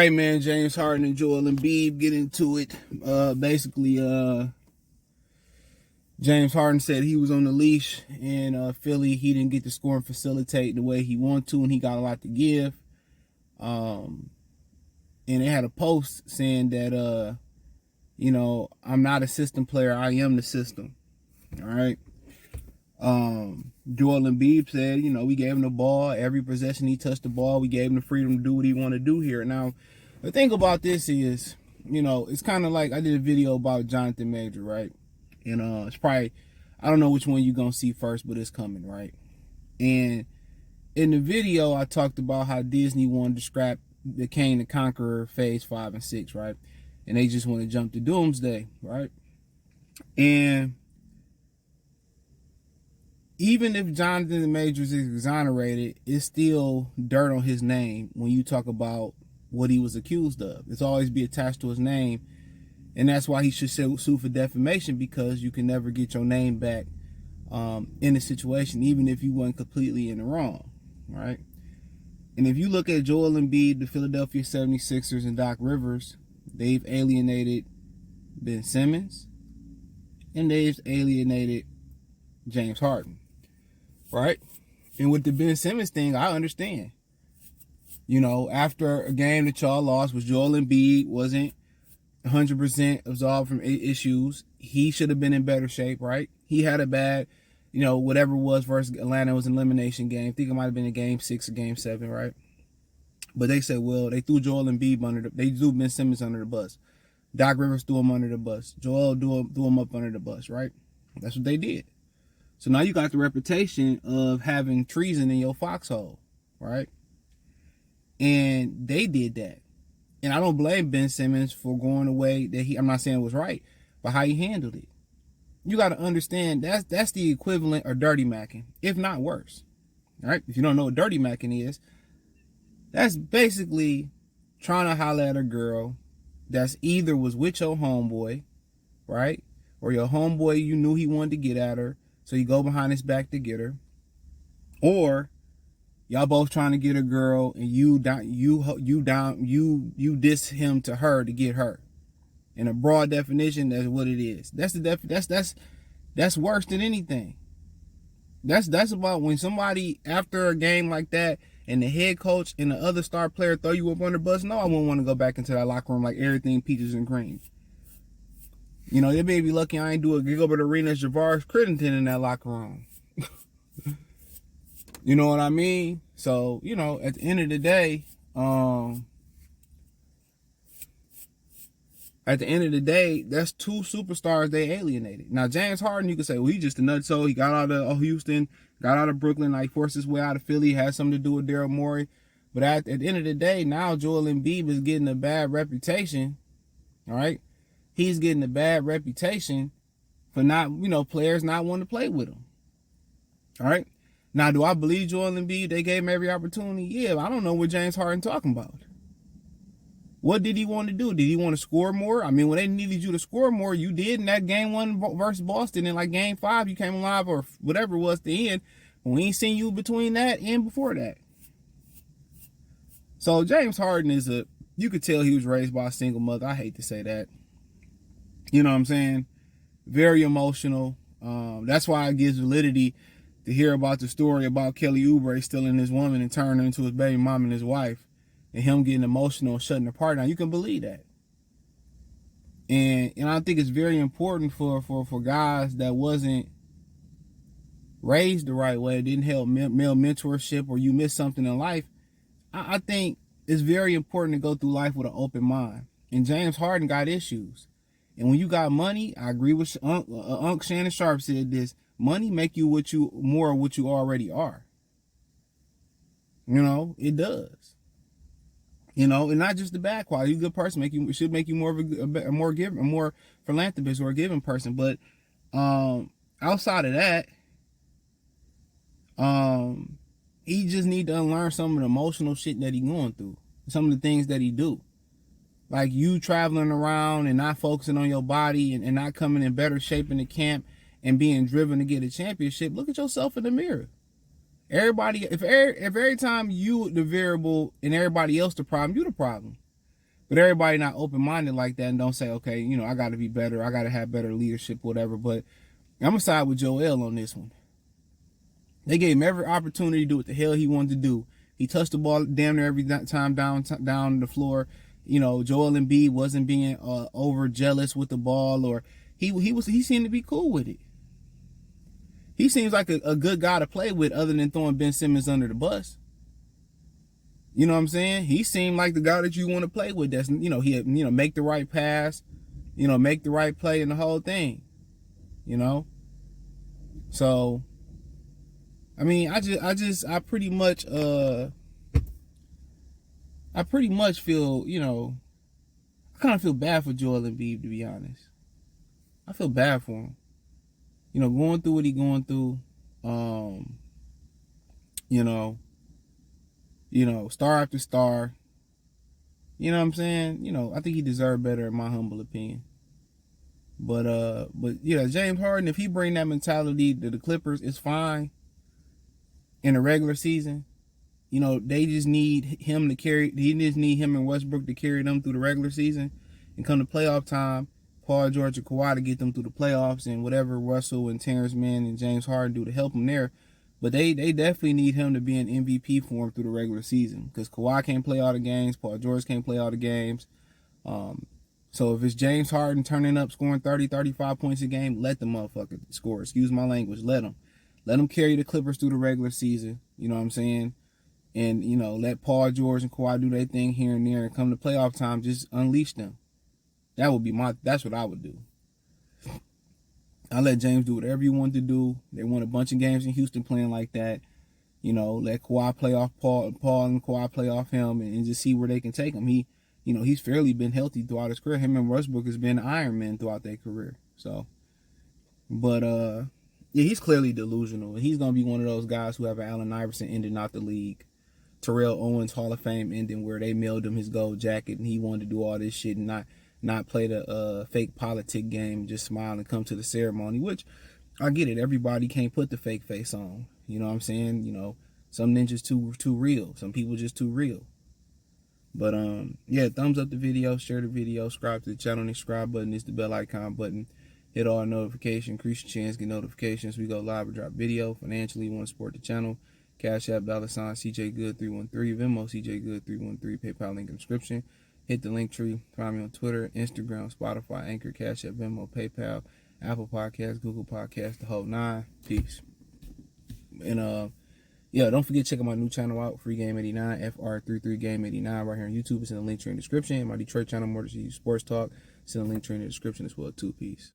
Hey man, James Harden and Joel Embiid get into it. Basically, James Harden said he was on the leash in Philly. He didn't get to score and facilitate the way he wanted to, and he got a lot to give. And they had a post saying that, I'm not a system player. I am the system. All right. Joel Embiid said, we gave him the ball. Every possession he touched the ball, we gave him the freedom to do what he wanted to do here. Now, the thing about this is, it's kind of like I did a video about Jonathan Major, right? And it's probably, I don't know which one you're going to see first, but it's coming, right? And in the video, I talked about how Disney wanted to scrap the Kane the Conqueror phase 5 and 6, right? And they just want to jump to Doomsday, right? And even if Jonathan Majors is exonerated, it's still dirt on his name when you talk about what he was accused of. It's always be attached to his name. And that's why he should sue for defamation, because you can never get your name back in a situation, even if you weren't completely in the wrong, right? And if you look at Joel Embiid, the Philadelphia 76ers, and Doc Rivers, they've alienated Ben Simmons, and they've alienated James Harden, right? And with the Ben Simmons thing, I understand. After a game that y'all lost, was Joel Embiid wasn't 100% absolved from issues. He should have been in better shape, right? He had a bad, whatever it was versus Atlanta, was an elimination game. I think it might have been a game 6 or game 7, right? But they said, well, they threw Joel Embiid they threw Ben Simmons under the bus. Doc Rivers threw him under the bus. Joel threw him up under the bus, right? That's what they did. So now you got the reputation of having treason in your foxhole, right? And they did that. And I don't blame Ben Simmons for going away that I'm not saying it was right, but how he handled it. You got to understand that's the equivalent of dirty macking, if not worse. All right? If you don't know what dirty macking is, that's basically trying to holler at a girl that's either was with your homeboy, right? Or your homeboy, you knew he wanted to get at her, so you go behind his back to get her. Or y'all both trying to get a girl, and you diss him to her to get her. In a broad definition, that's what it is. That's worse than anything. That's about when somebody, after a game like that, and the head coach and the other star player throw you up on the bus. No, I wouldn't want to go back into that locker room like everything peaches and cream. They may be lucky I ain't do a Gilbert Arenas Javaris Crittenton in that locker room. You know what I mean? So, at the end of the day, that's two superstars they alienated. Now, James Harden, you could say, well, he just a nutso. He got out of Houston, got out of Brooklyn, like forced his way out of Philly, had something to do with Daryl Morey. But at the end of the day, now Joel Embiid is getting a bad reputation, all right? He's getting a bad reputation for not, players not wanting to play with him, all right? Now, do I believe Joel Embiid, they gave him every opportunity? Yeah, I don't know what James Harden talking about. What did he want to do? Did he want to score more? I mean, when they needed you to score more, you did in that game 1 versus Boston. And like game 5, you came alive, or whatever it was, the end. We ain't seen you between that and before that. So James Harden you could tell he was raised by a single mother. I hate to say that. You know what I'm saying? Very emotional. That's why it gives validity to hear about the story about Kelly Oubre stealing his woman and turning her into his baby mom and his wife, and him getting emotional and shutting her part down. You can believe that. And I think it's very important for guys that wasn't raised the right way, didn't have male mentorship, or you missed something in life. I think it's very important to go through life with an open mind. And James Harden got issues. And when you got money, I agree with Unc Shannon Sharp said this, money make you more of what you already are. It does. And not just the bad quality. You're a good person. It should make you more of a more philanthropist or a giving person. But outside of that, he just need to unlearn some of the emotional shit that he going through. Some of the things that he do. Like you traveling around and not focusing on your body and not coming in better shape in the camp and being driven to get a championship. Look at yourself in the mirror. Everybody, if every time you the variable and everybody else the problem, you the problem. But everybody not open-minded like that and don't say, okay, you know, I got to be better. I got to have better leadership, whatever. But I'm going to side with Joel on this one. They gave him every opportunity to do what the hell he wanted to do. He touched the ball damn near every time down the floor. You know, Joel Embiid wasn't being over jealous with the ball, or he seemed to be cool with it. He seems like a good guy to play with, other than throwing Ben Simmons under the bus. You know what I'm saying? He seemed like the guy that you want to play with. That's, you know, he, you know, make the right pass, you know, make the right play and the whole thing. You know? So I mean, I pretty much feel, you know, I kind of feel bad for Joel Embiid, to be honest. I feel bad for him. You know, going through what he's going through, you know, star after star. You know what I'm saying? You know, I think he deserved better, in my humble opinion. But yeah, James Harden, if he bring that mentality to the Clippers, it's fine. In the regular season, you know, they just need him to carry. He just need him and Westbrook to carry them through the regular season, and come to playoff time, Paul George and Kawhi to get them through the playoffs, and whatever Russell and Terrence Mann and James Harden do to help them there. But they definitely need him to be an MVP for him through the regular season, because Kawhi can't play all the games, Paul George can't play all the games. So if it's James Harden turning up, scoring 30, 35 points a game, let the motherfucker score. Excuse my language. Let him. Let them carry the Clippers through the regular season. You know what I'm saying? And, you know, let Paul George and Kawhi do their thing here and there, and come to playoff time, just unleash them. That's what I would do. I let James do whatever he wanted to do. They won a bunch of games in Houston playing like that. You know, let Kawhi play off Paul and Kawhi play off him, and just see where they can take him. You know, he's fairly been healthy throughout his career. Him and Westbrook has been Iron Man throughout their career. So, but, yeah, he's clearly delusional. He's going to be one of those guys who have an Allen Iverson ending out the league, Terrell Owens Hall of Fame ending, where they mailed him his gold jacket and he wanted to do all this shit and not play the fake politic game, just smile and come to the ceremony, which I get it. Everybody can't put the fake face on. You know what I'm saying? You know, some ninjas too real. Some people just too real. But yeah, thumbs up the video, share the video, subscribe to the channel. The subscribe button is the bell icon button. Hit all notifications, increase your chance, get notifications. We go live or drop video. Financially, you want to support the channel. Cash App, $ CJ Good 313, Venmo CJ Good 313, PayPal link in the description. Hit the link tree. Find me on Twitter, Instagram, Spotify, Anchor, Cash App, Venmo, PayPal, Apple Podcasts, Google Podcasts, the whole 9. Peace. And yeah, don't forget to check out my new channel out, Free Game 89, FR33 Game 89, right here on YouTube. It's in the link tree in the description. My Detroit channel, More to See Sports Talk. It's in the link tree in the description as well, too. Peace.